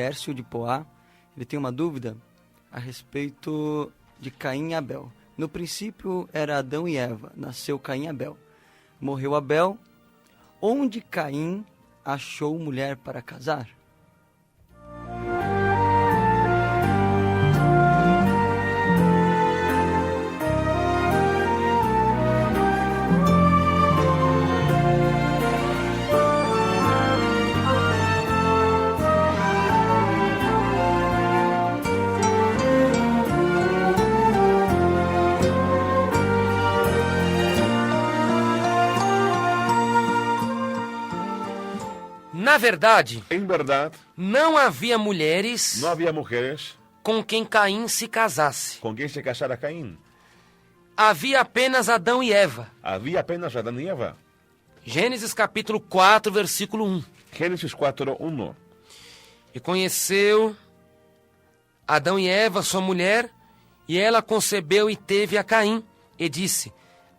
Laércio de Poá, ele tem uma dúvida a respeito de Caim e Abel. No princípio era Adão e Eva, nasceu Caim e Abel. Morreu Abel, onde Caim achou mulher para casar? Na verdade, En verdad, não havia mulheres no había mujeres com quem Caim se casasse. con quien se casara Caín. Havia apenas Adão e Eva. Había apenas Adán y Eva. Gênesis capítulo 4, versículo 1. Génesis 4:1. E conheceu Adão e Eva, sua mulher, e ela concebeu e teve a Caim, e disse: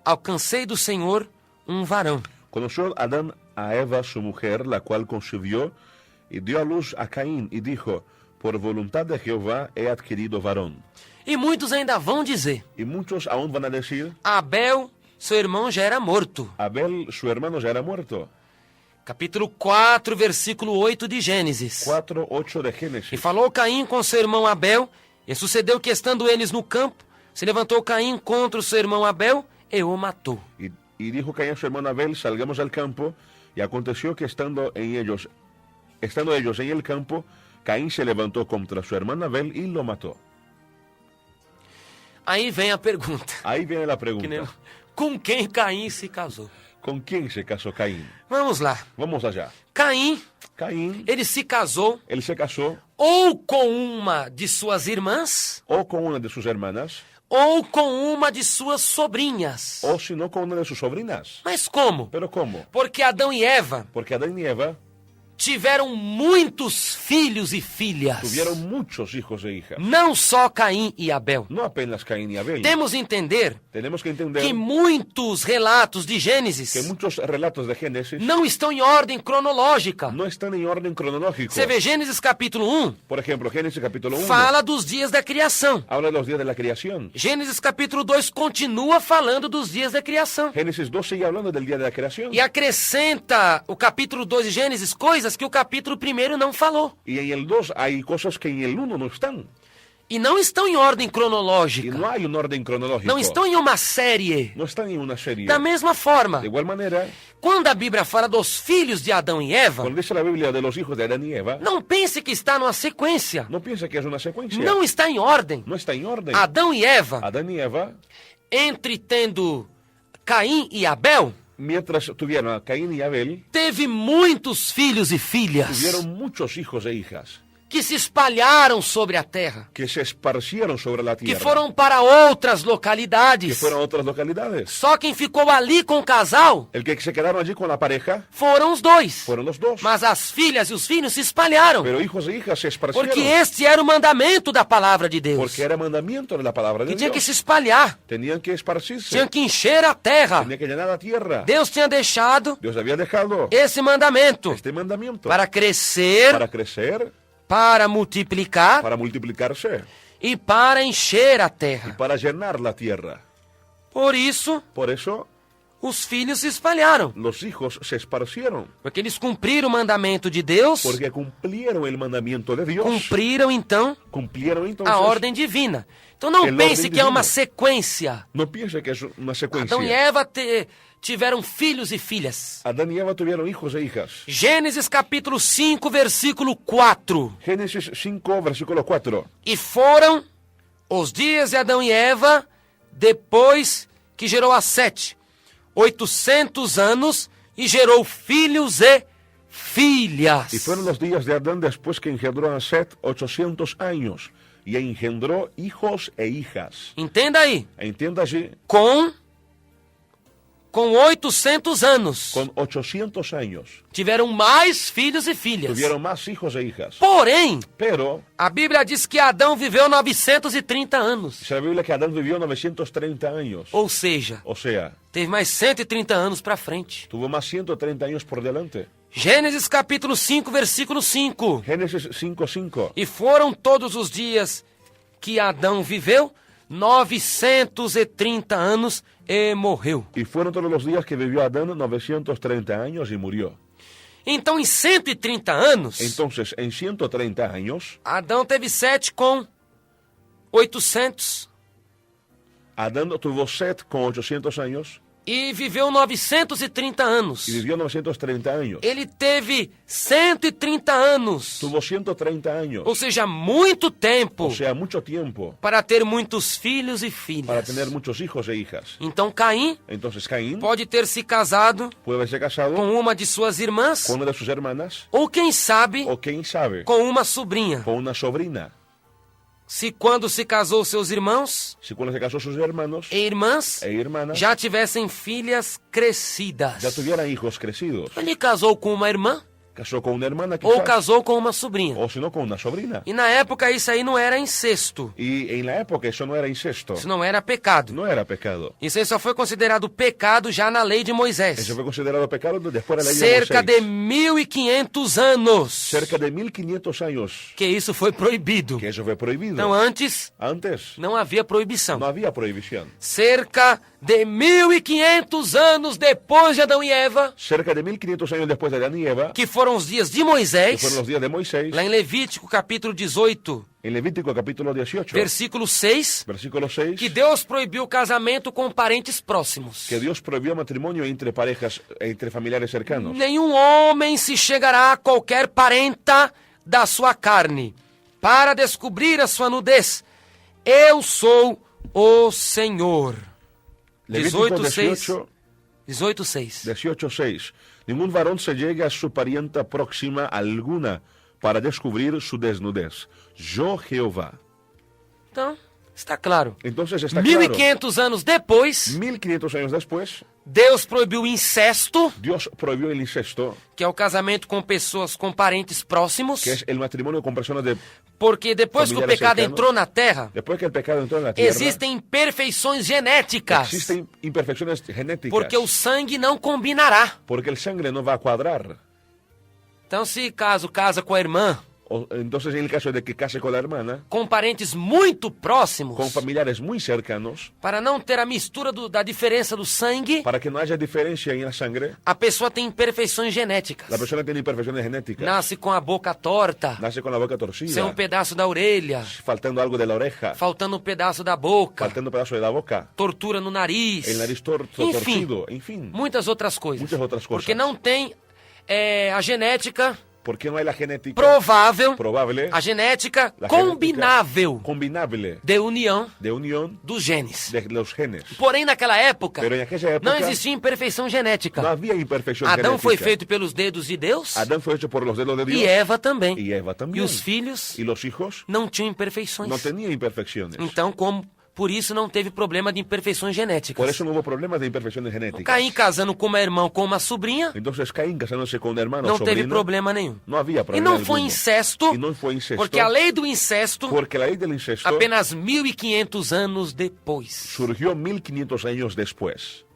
alcancei do Senhor um varão. Conoció Adán a Eva, su mujer, la cual concibió y dio a luz a Caín y dijo, por voluntad de Jehová he adquirido varón. E muitos ainda vão dizer: Y muchos aún van a decir, Abel, seu irmão, já era morto. Abel, su hermano, ya era muerto. Capítulo 4, versículo 8 de Gênesis. 4:8 de E Génesis. falou Caim com seu irmão Abel, e sucedeu que, estando eles no campo, se levantou Caim contra o seu irmão Abel e o matou. Y dijo Caín a su hermano Abel, salgamos al campo. Y aconteció que estando ellos en el campo, Caín se levantó contra su hermano Abel y lo mató. Aí vem a pergunta: Ahí viene la pregunta. com quem Caim se casou? ¿Con quién se casó Caín? Vamos lá. Vamos allá. Caim, Caín, ele se casou él se casó ou com uma de suas irmãs, o con una de sus hermanas, ou com uma de suas sobrinhas. o si no con una de sus sobrinas. Mas como? ¿Pero cómo? Porque Adão e Eva Porque Adán y Eva tiveram muitos filhos e filhas. tuvieron muchos hijos e hijas. Não só Caim e Abel. No apenas Caín y Abel. Temos de entender Tenemos que entender que muitos relatos de que Gênesis muchos relatos de Génesis não estão em ordem cronológica. no están en orden cronológico. Você vê Gênesis capítulo 1, Por ejemplo, Génesis capítulo 1 fala dos dias da criação. habla de los días de la creación. Gênesis capítulo 2 continua falando dos dias da criação. Génesis 2 sigue hablando del día de la creación. E acrescenta o capítulo 2 de Gênesis coisas que o capítulo 1 não falou. Y en el 2 hay cosas que en el 1 no están. E não estão em ordem Y cronológica. no hay un orden cronológico. Não estão em uma série. No están en una serie. Da mesma forma, De igual manera, quando a Bíblia fala dos filhos de Adão e Eva, cuando dice la Biblia de los hijos de Adán y Eva, não pense que está numa sequência. no piensa que es una secuencia. Não está em ordem. No está en orden. Adão e Eva, Adán y Eva, entre tendo Caim e Abel, mientras tuvieron a Caín y Abel, teve muitos filhos e filhas tuvieron muchos hijos e hijas que se espalharam sobre a terra, que se esparcieron sobre la que tierra, foram para outras que localidades. fueron a otras localidades. Só quem ficou ali com o casal El que se quedaron allí con la pareja foram os dois. fueron los dos. Mas as filhas e os filhos se espalharam, Pero hijos e hijas se esparcieron. porque este era o mandamento da palavra de Deus, Porque era mandamiento de la palabra de que tinha que Dios. se espalhar, Tenían que esparcirse. tinha que encher a terra. Tenía que llenar la tierra. Deus tinha deixado Dios había dejado esse mandamento este mandamiento para crescer, para crecer, para multiplicar para multiplicarse e para encher a y terra. para llenar la tierra. Por isso, Por eso os filhos se espalharam, los hijos se esparcieron, porque eles cumpriram o mandamento de Deus, porque cumplieron el mandamiento de Dios. cumpriram então Cumplieron entonces. a ordem divina. Então não El pense orden que é uma divino. sequência. No piense que es una secuencia. Adão e Eva tiveram filhos e filhas. Adán y Eva tuvieron hijos e hijas. Gênesis capítulo 5, versículo 4. Génesis 5, versículo 4. E foram os dias de Adão e Eva, depois que gerou a Sete, 800 anos, e gerou filhos e filhas. Y fueron los días de Adán después que engendró a Set 800 años. Y engendró hijos e hijas. Entenda aí, Entienda allí, com 800 anos, con 800 años. tiveram mais filhos e filhas. Tuvieron más hijos e hijas. Porém, Pero, a Bíblia diz que Adão viveu 930 anos. dice la Biblia que Adán vivió 930 años. Ou seja, O sea, teve mais 130 anos para frente. tuvo más 130 años por delante. Gênesis capítulo 5, versículo 5. Génesis 5:5. E foram todos os dias que Adão viveu, 930 anos, e morreu. Y fueron todos los días que vivió Adán 930 años y murió. Então, em 130 anos, Entonces, en 130 años, Adão teve Sete com 800 Adán tuvo Set con 800 años e viveu 930 anos. y vivió 930 años. Ele teve 130 anos, Tuvo 130 años. ou seja, muito tempo, O sea, mucho tiempo para ter muitos filhos e filhas. para tener muchos hijos e hijas. Então, Caim Entonces, Caín pode ter se casado puede haberse casado com uma de suas irmãs, con una de sus hermanas ou quem sabe, o, quién sabe, com uma sobrinha. con una sobrina. Se quando se casou seus irmãos Si cuando se casó sus hermanos e irmãs e hermanas já tivessem filhas crescidas. ya tuvieran hijos crecidos. Ele casou com uma irmã Casó con una hermana ou quizás, casou com uma sobrinha. o si no con una sobrina. E na época isso aí não era incesto. Y en la época eso no era incesto, Isso não era pecado. no era pecado. Isso aí só foi considerado pecado já na lei de Moisés. Eso fue considerado pecado después de la ley de Cerca de Moisés. 1500 anos Cerca de 1500 años que isso foi proibido. que eso fue prohibido. Então antes Antes não havia proibição. no había prohibición. Cerca de 1500 anos depois de Adão e Eva, Cerca de 1500 años después de Adán y Eva, que foram os dias de que Moisés, fueron los días de Moisés, lá em Levítico capítulo 18, en Levítico capítulo 18, versículo 6, versículo 6, que Deus proibiu o casamento com parentes próximos. que Dios prohibió matrimonio entre parejas, entre familiares cercanos. Nenhum homem se chegará a qualquer parenta da sua carne para descobrir a sua nudez. Eu sou o Senhor. Levítico 18:6. 18, 18:6. 18:6. Ningún varón se llegue a su parienta próxima alguna para descubrir su desnudez. Yo, Jehová. Então, está claro. Entonces está claro. 1500 anos depois, 1500 años después, Deus proibiu o incesto, Dios prohibió el incesto, que é o casamento com pessoas com parentes próximos, que es el matrimonio con personas de... porque depois que o familiares pecado cercanos. entrou na terra, Después que el pecado entró en la tierra, existem imperfeições genéticas, existen imperfecciones genéticas. porque o sangue não combinará. Porque el sangre no va a cuadrar. Então, se caso casa com a irmã, Entonces, en el caso de que case con la hermana, com parentes muito próximos, con familiares muy cercanos, para não ter a mistura da diferença do sangue, para que no haya diferencia en la sangre, a pessoa tem imperfeições genéticas. la persona tiene imperfecciones genéticas. Nasce com a boca torta, Nace con la boca sem torcida, pedaço da orelha, faltando algo de la oreja, faltando pedaço da boca, faltando pedazo de la boca, tortura no nariz, el nariz Enfim, torcido, en fin. muitas outras coisas. Muitas outras coisas. Porque não tem a genética ¿Por qué no hay la genética provável, probable, a genética la combinável genética combinable de união de unión dos genes. de los genes? Porém, naquela época, Pero en aquella época não existia imperfeição genética. no había imperfección Adão genética. foi feito pelos dedos de Deus Adán fue hecho por los dedos de Dios e Eva também. y Eva E también. os filhos Y los hijos não tinham imperfeições. no tenían imperfecciones. Então, por isso não teve problema de imperfeições genéticas. Por eso no hubo problemas de imperfecciones genéticas. Caim casando com uma irmã ou com uma sobrinha, Entonces Caín casándose con un hermano o não teve sobrino, problema nenhum. no había E problema não foi alguno. incesto, Y no fue incesto, porque a lei do incesto, porque la ley del incesto apenas 1500 anos depois. surgió 1500 años después.